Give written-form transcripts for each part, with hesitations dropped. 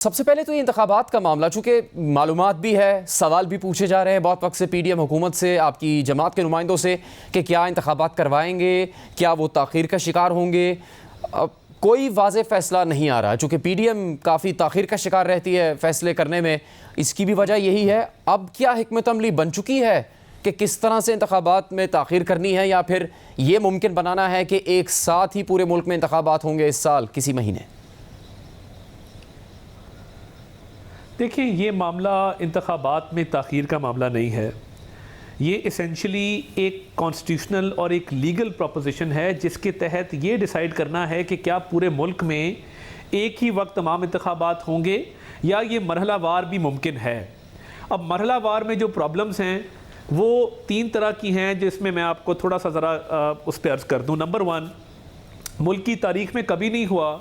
सबसे पहले तो ये इंतखाबात का मामला, चूँकि मालूमात भी है, सवाल भी पूछे जा रहे हैं बहुत वक्त से पीडीएम हुकूमत से, आपकी जमात के नुमाइंदों से कि क्या इंतखाबात करवाएंगे, क्या वो ताख़ीर का शिकार होंगे। कोई वाज़ेह फ़ैसला नहीं आ रहा, चूँकि पीडीएम काफ़ी ताख़ीर का शिकार रहती है फ़ैसले करने में। इसकी भी वजह यही है। अब क्या हिकमत अमली बन चुकी है कि किस तरह से इंतखाबात में ताख़ीर करनी है, या फिर ये मुमकिन बनाना है कि एक साथ ही पूरे मुल्क में इंतखाबात होंगे इस साल किसी महीने? देखिए, ये मामला इंतखाबात में ताख़ीर का मामला नहीं है। ये इसेंशली एक कॉन्स्टिट्यूशनल और एक लीगल प्रोपोजिशन है जिसके तहत ये डिसाइड करना है कि क्या पूरे मुल्क में एक ही वक्त तमाम इंतखाबात होंगे या ये मरहलावार भी मुमकिन है। अब मरहलावार में जो प्रॉब्लम्स हैं वो 3 तरह की हैं, जिसमें मैं आपको थोड़ा सा ज़रा उस पर अर्ज़ कर दूँ। नंबर 1, मुल्क की तारीख़ में कभी नहीं हुआ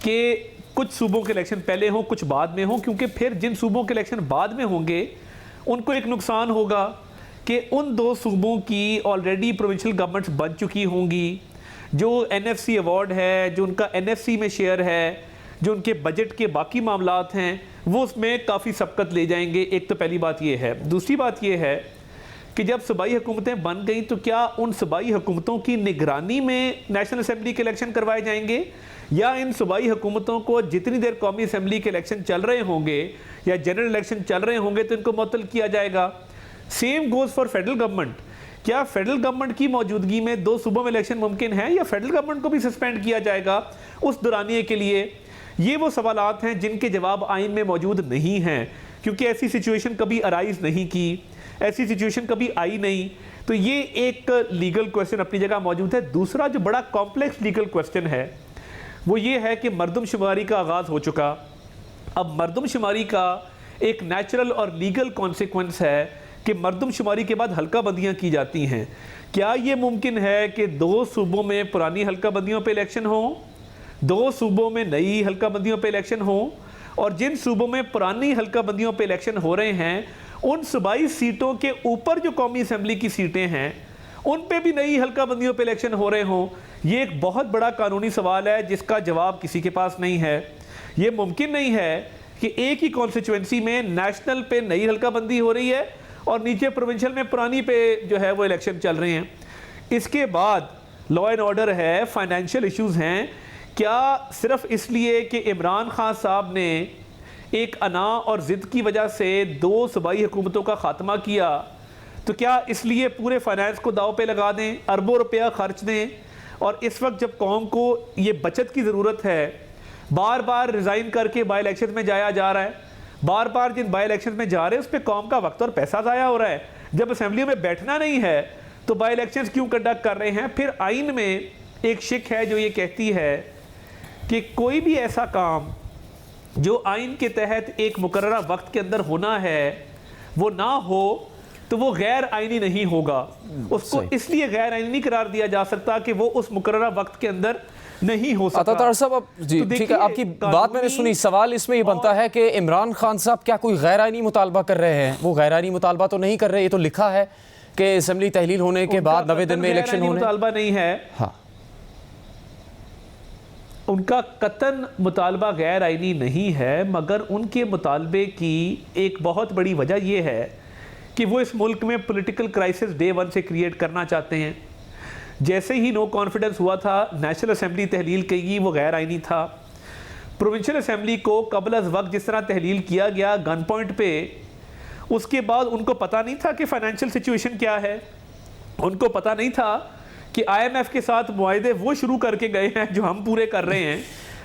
कि कुछ सूबों के इलेक्शन पहले हों कुछ बाद में हों, क्योंकि फिर जिन सूबों के इलेक्शन बाद में होंगे उनको एक नुकसान होगा कि उन 2 सूबों की ऑलरेडी प्रोविंशियल गवर्नमेंट्स बन चुकी होंगी, जो एनएफसी अवार्ड है, जो उनका एनएफसी में शेयर है, जो उनके बजट के बाकी मामलात हैं वो उसमें काफ़ी सबकत ले जाएंगे। एक तो पहली बात ये है। दूसरी बात ये है कि जब सूबाई हुकूमतें बन गई तो क्या उन सूबाई हुकूमतों की निगरानी में नेशनल असम्बली के इलेक्शन करवाए जाएंगे, या इन सूबाई हुकूमतों को जितनी देर कौमी असम्बली के इलेक्शन चल रहे होंगे या जनरल इलेक्शन चल रहे होंगे तो इनको मुअत्तल किया जाएगा। Same goes for federal government. क्या फेडरल गवर्नमेंट की मौजूदगी में 2 सूबों में इलेक्शन मुमकिन है, या फेडरल गवर्नमेंट को भी सस्पेंड किया जाएगा उस दौरानिए के लिए? ये वो सवालात हैं जिनके जवाब आइन में मौजूद नहीं हैं, क्योंकि ऐसी सिचुएशन कभी अराइज नहीं की, ऐसी सिचुएशन कभी आई नहीं। तो ये एक लीगल क्वेश्चन अपनी जगह मौजूद है। दूसरा जो बड़ा कॉम्प्लेक्स लीगल क्वेश्चन है वो ये है कि मरदमशुमारी का आगाज़ हो चुका। अब मरदमशुमारी का एक नेचुरल और लीगल कॉन्सिक्वेंस है कि मरदमशुमारी के बाद हल्का बंदियाँ की जाती हैं। क्या ये मुमकिन है कि 2 सूबों में पुरानी हल्का बंदियों पर इलेक्शन हों, 2 सूबों में नई हल्का बंदियों पर इलेक्शन हों, और जिन सूबों में पुरानी हल्का बंदियों पर इलेक्शन हो रहे हैं उन सूबाई सीटों के ऊपर जो कौमी असम्बली की सीटें हैं उन पे भी नई हल्का बंदियों पे इलेक्शन हो रहे हों? ये एक बहुत बड़ा कानूनी सवाल है जिसका जवाब किसी के पास नहीं है। ये मुमकिन नहीं है कि एक ही कॉन्स्टिट्यूएंसी में नेशनल पे नई हल्का बंदी हो रही है और नीचे प्रोविंशियल में पुरानी पे जो है वो इलेक्शन चल रहे हैं। इसके बाद लॉ एंड ऑर्डर है, फाइनेंशियल इश्यूज़ हैं। क्या सिर्फ इसलिए कि इमरान खान साहब ने एक अना और ज़िद की वजह से 2 सूबाई हुकूमतों का ख़ात्मा किया, तो क्या इसलिए पूरे फाइनेंस को दाव पे लगा दें, अरबों रुपया खर्च दें? और इस वक्त जब कौम को ये बचत की ज़रूरत है, बार बार रिज़ाइन करके बाई इलेक्शन में जाया जा रहा है, बार बार जिन बाई इलेक्शन में जा रहे हैं उस पर कौम का वक्त और पैसा ज़ाया हो रहा है। जब असम्बली में बैठना नहीं है तो बाई इलेक्शन क्यों कंडक्ट कर रहे हैं? फिर आइन में एक शिक है जो ये कहती है कि कोई भी ऐसा काम जो आइन के तहत एक मुकर्ररा वक्त के अंदर होना है वो ना हो तो वो गैर आइनी नहीं होगा। उसको इसलिए गैर आइनी नहीं करार दिया जा सकता कि वो उस मुकर्ररा वक्त के अंदर नहीं हो सकता। अतातार साहब, अब जी ठीक है, आपकी बात मैंने सुनी। सवाल इसमें ये बनता है कि इमरान खान साहब क्या कोई गैर आइनी मुतालबा कर रहे हैं? वो गैर आइनी मुतालबा तो नहीं कर रहे। ये तो लिखा है कि असम्बली तहलील होने के बाद 90 दिन में इलेक्शन होने। मुतालबा नहीं है। हाँ, उनका कतन मुतालबा गैर आइनी नहीं है, मगर उनके मुतालबे की एक बहुत बड़ी वजह यह है कि वो इस मुल्क में पॉलिटिकल क्राइसिस डे 1 से क्रिएट करना चाहते हैं। जैसे ही नो कॉन्फिडेंस हुआ था, नेशनल असम्बली तहलील की, वो गैर आइनी था। प्रोविंशियल असम्बली को कबल अज़ वक्त जिस तरह तहलील किया गया गन पॉइंट पे, उसके बाद उनको पता नहीं था कि फाइनेंशियल सिचुएशन क्या है। उनको पता नहीं था कि IMF के साथ मुआहदे वो शुरू करके गए हैं जो हम पूरे कर रहे हैं।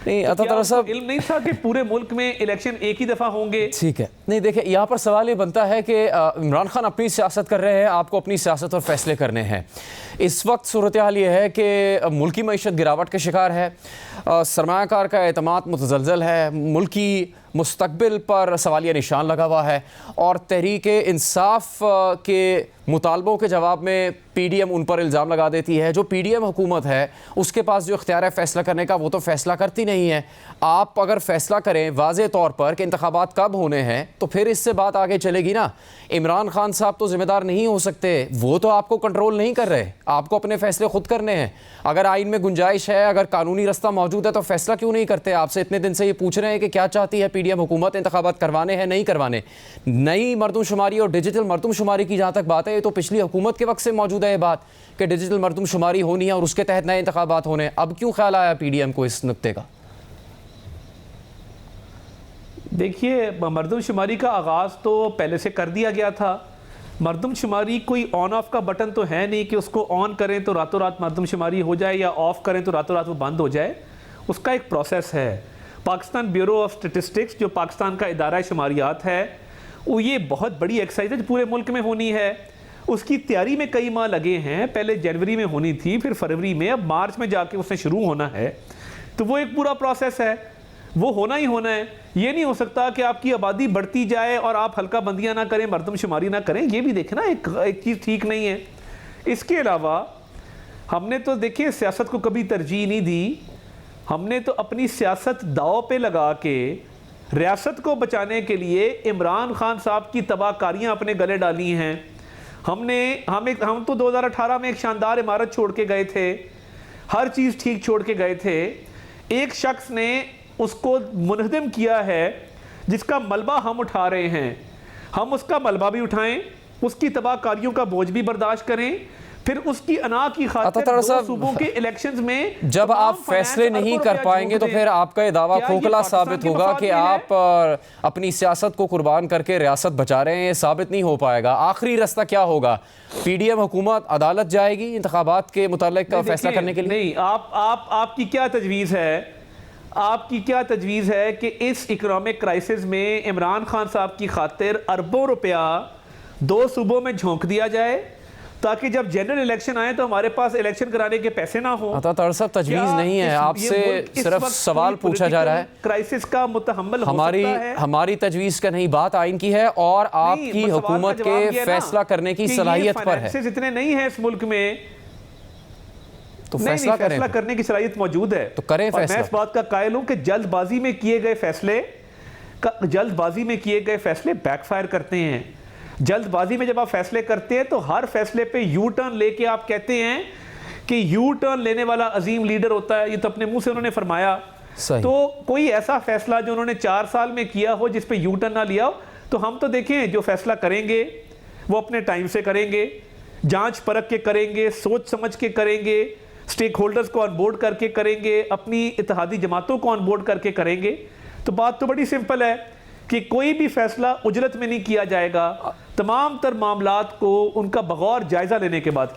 नहीं, अतातार साहब, इल्म नहीं था कि पूरे मुल्क में इलेक्शन एक ही दफ़ा होंगे। ठीक है। नहीं, देखिए, यहाँ पर सवाल ये बनता है कि इमरान खान अपनी सियासत कर रहे हैं, आपको अपनी सियासत और फैसले करने हैं। इस वक्त सूरत हाल ये है कि मुल्की मईशत गिरावट का शिकार है, सरमायाकार का एतमाद मुतज़लज़ल है, मुल्की मुस्तकबिल पर सवालिया निशान लगा हुआ है, और तहरीक इंसाफ के मुतालबों के जवाब में पीडीएम उन पर इल्ज़ाम लगा देती है। जो पीडीएम हुकूमत है उसके पास जो इख्तियार है फ़ैसला करने का, वो तो फ़ैसला करती नहीं है। आप अगर फ़ैसला करें वाज़े तौर पर कि इंतखाबात कब होने हैं तो फिर इससे बात आगे चलेगी ना। इमरान खान साहब तो ज़िम्मेदार नहीं हो सकते, वो तो आपको कंट्रोल नहीं कर रहे, आपको अपने फ़ैसले खुद करने हैं। अगर आइन में गुंजाइश है, अगर कानूनी रास्ता मौजूद है तो फ़ैसला क्यों नहीं करते? आपसे इतने दिन से ये पूछ रहे हैं कि क्या चाहती है पीडीएम हुकूमत इंतखाबात करवाने हैं नहीं करवाने? नई मरदमशुमारी और डिजिटल मरदमशुमारी की जहाँ तक बात है, ये तो पिछली हुकूमत के वक्त से मौजूद है ये बात कि डिजिटल मरदमशुमारी होनी है और उसके तहत नए इंतखाबात होने। अब क्यों ख्याल आया पीडीएम को इस नुक्ते का? देखिए, मरदमशुमारी का आगाज़ तो पहले से कर दिया गया था। मरदमशुमारी कोई ऑन ऑफ का बटन तो है नहीं कि उसको ऑन करें तो रातों रात मरदमशुमारी हो जाए या ऑफ करें तो रातों रात वो बंद हो जाए। उसका एक प्रोसेस है। पाकिस्तान ब्यूरो ऑफ स्टेटिस्टिक्स, जो पाकिस्तान का इदारा शुमारियात है, वो ये बहुत बड़ी एक्सरसाइज है जो पूरे मुल्क में होनी है। उसकी तैयारी में कई माह लगे हैं। पहले जनवरी में होनी थी, फिर फरवरी में, अब मार्च में जाके उसने शुरू होना है। तो वो एक पूरा प्रोसेस है, वो होना ही होना है। ये नहीं हो सकता कि आपकी आबादी बढ़ती जाए और आप हल्का बंदियां ना करें, मरदमशुमारी ना करें। ये भी देखना एक चीज़ ठीक नहीं है। इसके अलावा हमने तो देखिए सियासत को कभी तरजीह नहीं दी। हमने तो अपनी सियासत दाव पे लगा के रियासत को बचाने के लिए इमरान खान साहब की तबाहकारियाँ अपने गले डाली हैं। हम तो 2018 में एक शानदार इमारत छोड़ के गए थे, हर चीज़ ठीक छोड़ के गए थे। एक शख्स ने उसको मुनहदम किया है जिसका मलबा हम उठा रहे हैं। हम उसका मलबा भी उठाएं, उसकी तबाहकारियों का बोझ भी बर्दाश्त करें, फिर उसकी अना की खातिर दो सूबों के इलेक्शंस में जब आप फैसले नहीं कर पाएंगे तो फिर आपका ये दावा खोखला साबित होगा कि आप अपनी सियासत को कुर्बान करके रियासत बचा रहे हैं। ये साबित नहीं हो पाएगा। आखिरी रास्ता क्या होगा? पीडीएम हुकूमत अदालत जाएगी इंतखाबात के मुतालिक फैसला करने के लिए? नहीं, आपकी क्या तजवीज़ है? आपकी क्या तजवीज़ है कि इस इकोनॉमिक क्राइसिस में इमरान खान साहब की खातिर अरबों रुपया दो सूबों में झोंक दिया जाए ताकि जब जनरल इलेक्शन आए तो हमारे पास इलेक्शन कराने के पैसे ना हो? साहब तजवीज़ नहीं है, आपसे सिर्फ सवाल पूछा जा रहा है। क्राइसिस का मुतहम्मल हो सकता है। हमारी तजवीज़ का नहीं, बात आइन की है और आपकी हुकूमत के फैसला करने की सलाहियत पर है। इतने नहीं है इस मुल्क में तो फैसला करें। फैसला करने की सलाहियत मौजूद है तो करें फैसला। मैं इस बात का कायल हूं कि जल्दबाजी में किए गए फैसले बैकफायर करते हैं। जल्दबाजी में जब आप फैसले करते हैं तो हर फैसले पे यू टर्न लेके आप कहते हैं कि यू टर्न लेने वाला अजीम लीडर होता है। ये तो अपने मुंह से उन्होंने फरमाया। तो कोई ऐसा फैसला जो उन्होंने 4 साल में किया हो जिस पे यू टर्न ना लिया हो, तो हम तो देखें जो फैसला करेंगे वो अपने टाइम से करेंगे, जांच परख के करेंगे, सोच समझ के करेंगे, स्टेक होल्डर्स को ऑन बोर्ड करके करेंगे, अपनी इत्तेहादी जमातों को ऑन बोर्ड करके करेंगे। तो बात तो बड़ी सिंपल है कि कोई भी फैसला उजलत में नहीं किया जाएगा। तमाम तर मामलात को उनका बगौर जायजा लेने के बाद